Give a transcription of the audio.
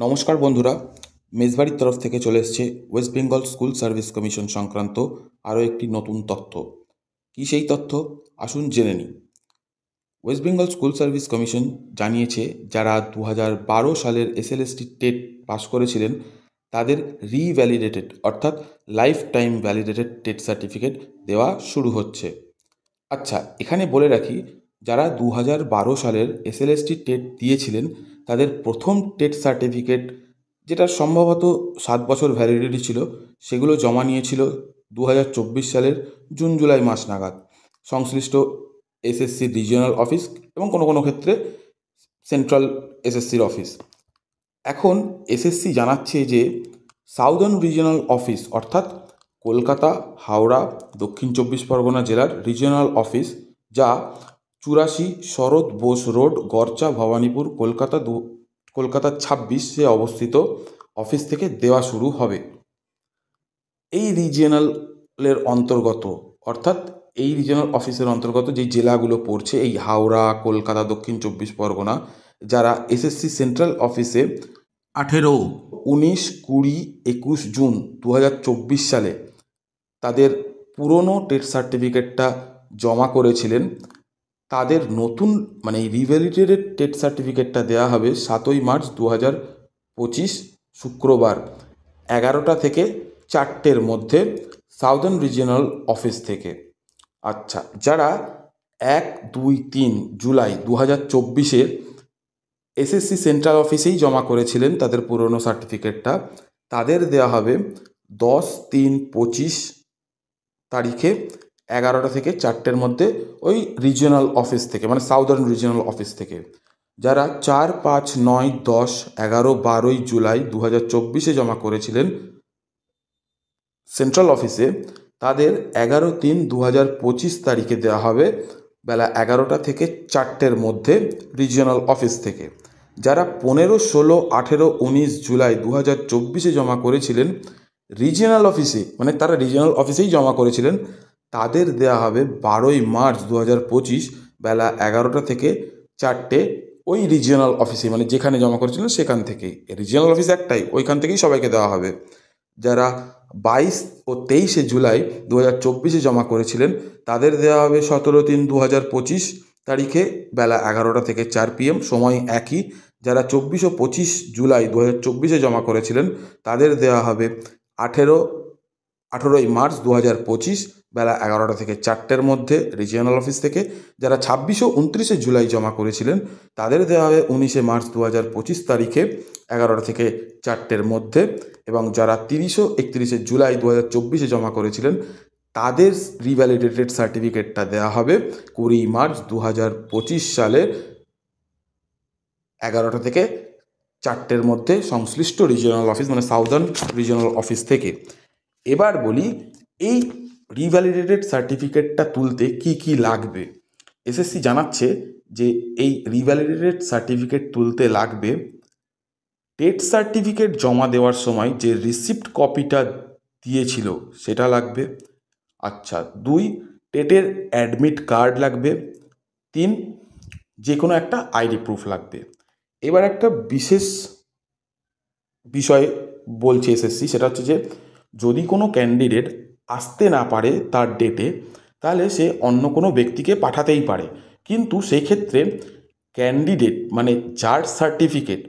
নমস্কার বন্ধুরা, মেজবাড়ির তরফ থেকে চলে এসছে West Bengal school service commission সংক্রান্ত আরও একটি নতুন তথ্য। কী সেই তথ্য, আসুন জেনে নিই। West Bengal school service commission জানিয়েছে, যারা 2012 সালের এসএলএসটি টেট পাস করেছিলেন তাদের রিভ্যালিডেটেড অর্থাৎ life time validated TET certificate দেওয়া শুরু হচ্ছে। আচ্ছা, এখানে বলে রাখি, যারা 2012 সালের এসএলএসটি টেট দিয়েছিলেন তাদের প্রথম টেট সার্টিফিকেট, যেটা সম্ভবত 7 বছর ভ্যালিডিটি ছিল, সেগুলো জমা নিয়েছিল 2024 সালের জুন জুলাই মাস নাগাদ সংশ্লিষ্ট এসএসসি রিজিওনাল অফিস এবং কোনো কোনো ক্ষেত্রে সেন্ট্রাল এসএসসির অফিস। এখন এসএসসি জানাচ্ছে যে সাউদার্ন রিজিওনাল অফিস অর্থাৎ কলকাতা, হাওড়া, দক্ষিণ 24 পরগনা জেলার রিজিওনাল অফিস, যা 84 শরৎ বোস রোড, গড়চা, ভবানীপুর, কলকাতা 26-এ অবস্থিত অফিস থেকে দেওয়া শুরু হবে। এই রিজিওনালের অন্তর্গত অর্থাৎ এই রিজিওনাল অফিসের অন্তর্গত যেই জেলাগুলো পড়ছে, এই হাওড়া, কলকাতা, দক্ষিণ 24 পরগনা, যারা এসএসসি সেন্ট্রাল অফিসে 18, 19, 20, 21 জুন 2024 সালে তাদের পুরনো টেট সার্টিফিকেটটা জমা করেছিলেন, তাদের নতুন মানে এই রিভ্যালিডেটেড টেট সার্টিফিকেটটা দেওয়া হবে 7ই মার্চ 2025 শুক্রবার 11টা থেকে 4টের মধ্যে সাউদার্ন রিজিওনাল অফিস থেকে। আচ্ছা, যারা 1, 2, 3 জুলাই 2024-এ এসএসসি সেন্ট্রাল অফিসেই জমা করেছিলেন তাদের পুরনো সার্টিফিকেটটা, তাদের দেওয়া হবে 10/3/25 তারিখে 11টা থেকে 4টের মধ্যে ওই রিজিওনাল অফিস থেকে, মানে সাউদার্ন রিজিওনাল অফিস থেকে। যারা 4, 5, 9, 10, 11, 12 জুলাই 2024-এ জমা করেছিলেন সেন্ট্রাল অফিসে, তাদের 11/3/2025 তারিখে দেওয়া হবে বেলা 11টা থেকে 4টের মধ্যে রিজিওনাল অফিস থেকে। যারা 15, 16, 18, 19 জুলাই 2024-এ জমা করেছিলেন রিজিওনাল অফিসে, মানে তারা রিজিওনাল অফিসেই জমা করেছিলেন, তাদের দেওয়া হবে 12ই মার্চ 2025 বেলা 11টা থেকে 4টে ওই রিজিওনাল অফিসে, মানে যেখানে জমা করেছিলেন সেখান থেকেই। রিজিওনাল অফিস একটাই, ওইখান থেকেই সবাইকে দেওয়া হবে। যারা 22 ও 23শে জুলাই 2024-এ জমা করেছিলেন তাদের দেওয়া হবে 17/3/2025 তারিখে বেলা 11টা থেকে 4 PM, সময় একই। যারা 24 ও 25 জুলাই 2024-এ জমা করেছিলেন তাদের দেওয়া হবে 18ই মার্চ 2025 বেলা 11টা থেকে 4টের মধ্যে রিজিওনাল অফিস থেকে। যারা 26 ও 29শে জুলাই জমা করেছিলেন তাদের দেওয়া হবে 19শে মার্চ 2025 তারিখে 11টা থেকে 4টের মধ্যে। এবং যারা 30 ও 31শে জুলাই 2024-এ জমা করেছিলেন তাদের রিভ্যালিডেটেড সার্টিফিকেটটা দেওয়া হবে 20 মার্চ 2025 সালে 11টা থেকে 4টের মধ্যে সংশ্লিষ্ট রিজিওনাল অফিস, মানে সাউদার্ন রিজিওনাল অফিস থেকে। এবার বলি, এই রিভ্যালিডেটেড সার্টিফিকেটটা তুলতে কি কি লাগবে। এসএসসি জানাচ্ছে যে এই রিভ্যালিডেটেড সার্টিফিকেট তুলতে লাগবে টেট সার্টিফিকেট জমা দেওয়ার সময় যে রিসিপ্ট কপিটা দিয়েছিল সেটা লাগবে। আচ্ছা, 2, টেটের অ্যাডমিট কার্ড লাগবে। 3, যে কোনো একটা আইডি প্রুফ লাগবে। এবার একটা বিশেষ বিষয় বলছে এসএসসি, সেটা হচ্ছে যে যদি কোনো ক্যান্ডিডেট আসতে না পারে তার ডেটে, তাহলে সে অন্য কোনো ব্যক্তিকে পাঠাতেই পারে, কিন্তু সেই ক্ষেত্রে ক্যান্ডিডেট মানে যার সার্টিফিকেট,